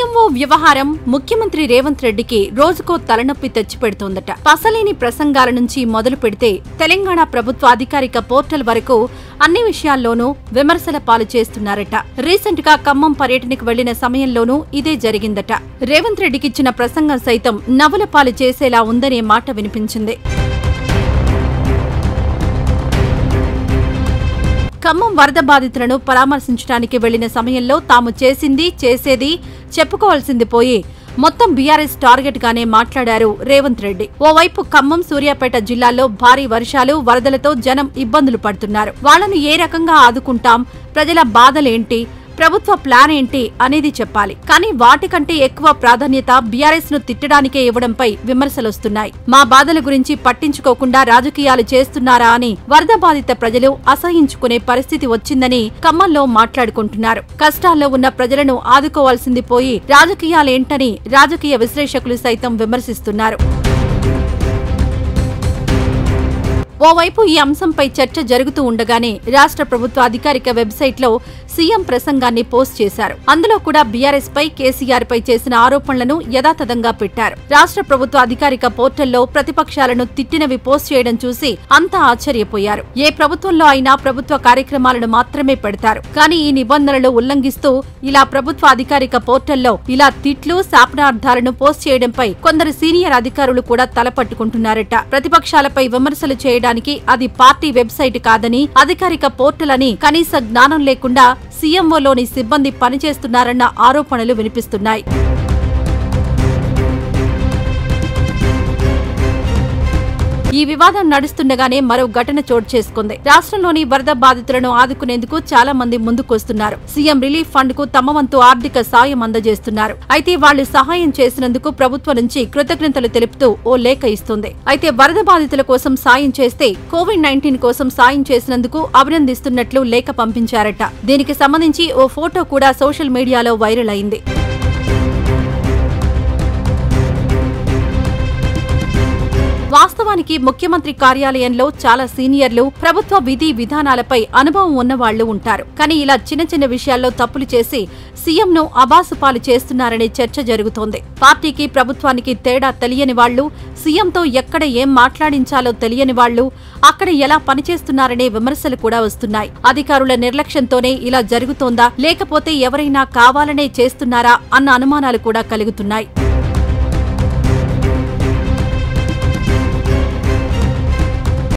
CMO వ్యవహారం ముఖ్యమంత్రి రేవంత్ రెడ్డికి రోజుకో తలనొప్పి తెచ్చిపెడుతోందట. పసలేని ప్రసంగాల నుంచి మొదలు పెడితే తెలంగాణ ప్రభుత్వ అధికారిక పోర్టల్ వరకు అన్ని విషయాల్లోనూ విమర్శల పాలు చేస్తున్నారట. రీసెంట్ గా ఖమ్మం పర్యటనకు వెళ్లిన సమయంలోనూ ఇదే జరిగిందట. రేవంత్ రెడ్డికిచ్చిన ప్రసంగం సైతం నవ్వుల పాలు చేసేలా ఉందనే మాట వినిపించింది. ఖమ్మం వరద బాధితులను పరామర్శించడానికి వెళ్లిన సమయంలో తాము చేసేది చెప్పుకోవాల్సింది పోయి మొత్తం బీఆర్ఎస్ టార్గెట్ గానే మాట్లాడారు రేవంత్ రెడ్డి. ఓవైపు ఖమ్మం, సూర్యాపేట జిల్లాల్లో భారీ వర్షాలు, వరదలతో జనం ఇబ్బందులు పడుతున్నారు. వాళ్లను ఏ రకంగా ఆదుకుంటాం, ప్రజల బాధలేంటి, ప్రభుత్వ ప్లాన్ ఏంటి అనేది చెప్పాలి. కానీ వాటికంటే ఎక్కువ ప్రాధాన్యత బీఆర్ఎస్ ను తిట్టడానికే ఇవ్వడంపై విమర్శలొస్తున్నాయి. మా బాధల గురించి పట్టించుకోకుండా రాజకీయాలు చేస్తున్నారా అని వరద బాధిత ప్రజలు అసహించుకునే పరిస్థితి వచ్చిందని ఖమ్మంలో మాట్లాడుకుంటున్నారు. కష్టాల్లో ఉన్న ప్రజలను ఆదుకోవాల్సింది పోయి రాజకీయాలేంటని రాజకీయ విశ్లేషకులు సైతం విమర్శిస్తున్నారు. ఓవైపు ఈ అంశంపై చర్చ జరుగుతూ ఉండగానే రాష్ట్ర ప్రభుత్వ అధికారిక వెబ్సైట్లో సీఎం ప్రసంగాన్ని పోస్ట్ చేశారు. అందులో కూడా బీఆర్ఎస్ పై, కేసీఆర్ పై చేసిన ఆరోపణలను యథాతథంగా పెట్టారు. రాష్ట్ర ప్రభుత్వ అధికారిక పోర్టల్లో ప్రతిపక్షాలను తిట్టినవి పోస్ట్ చేయడం చూసి అంతా ఆశ్చర్యపోయారు. ఏ ప్రభుత్వంలో అయినా ప్రభుత్వ కార్యక్రమాలను మాత్రమే పెడతారు. కానీ ఈ నిబంధనలు ఉల్లంఘిస్తూ ఇలా ప్రభుత్వ అధికారిక పోర్టల్లో ఇలా తిట్లు, శాపనార్థాలను పోస్ట్ చేయడంపై కొందరు సీనియర్ అధికారులు కూడా తలపట్టుకుంటున్నారట. ప్రతిపక్షాలపై విమర్శలు చేయడానికి అది పార్టీ వెబ్సైట్ కాదని, అధికారిక పోర్టల్ అని కనీస జ్ఞానం లేకుండా సీఎంఓలోని సిబ్బంది పనిచేస్తున్నారన్న ఆరోపణలు వినిపిస్తున్నాయి. ఈ వివాదం నడుస్తుండగానే మరో ఘటన చోటు చేసుకుంది. రాష్ట్రంలోని వరద బాధితులను ఆదుకునేందుకు చాలా మంది ముందుకొస్తున్నారు. సీఎం రిలీఫ్ ఫండ్ కు తమ వంతు ఆర్థిక సాయం అందజేస్తున్నారు. అయితే వాళ్లు సహాయం చేసినందుకు ప్రభుత్వం నుంచి కృతజ్ఞతలు తెలుపుతూ ఓ లేఖ ఇస్తుంది. అయితే వరద బాధితుల కోసం సాయం చేస్తే కోవిడ్-19 కోసం సాయం చేసినందుకు అభినందిస్తున్నట్లు లేఖ పంపించారట. దీనికి సంబంధించి ఓ ఫోటో కూడా సోషల్ మీడియాలో వైరల్ అయింది. వాస్తవానికి ముఖ్యమంత్రి కార్యాలయంలో చాలా సీనియర్లు ప్రభుత్వ విధి విధానాలపై అనుభవం ఉన్నవాళ్లు ఉంటారు. కానీ ఇలా చిన్న చిన్న విషయాల్లో తప్పులు చేసి సీఎంను అబాసుపాలు చేస్తున్నారనే చర్చ జరుగుతోంది. పార్టీకి, ప్రభుత్వానికి తేడా తెలియని వాళ్లు, సీఎంతో ఎక్కడ ఏం మాట్లాడించాలో తెలియని వాళ్లు అక్కడ ఎలా పనిచేస్తున్నారనే విమర్శలు కూడా వస్తున్నాయి. అధికారుల నిర్లక్ష్యంతోనే ఇలా జరుగుతోందా, లేకపోతే ఎవరైనా కావాలనే చేస్తున్నారా అన్న అనుమానాలు కూడా కలుగుతున్నాయి.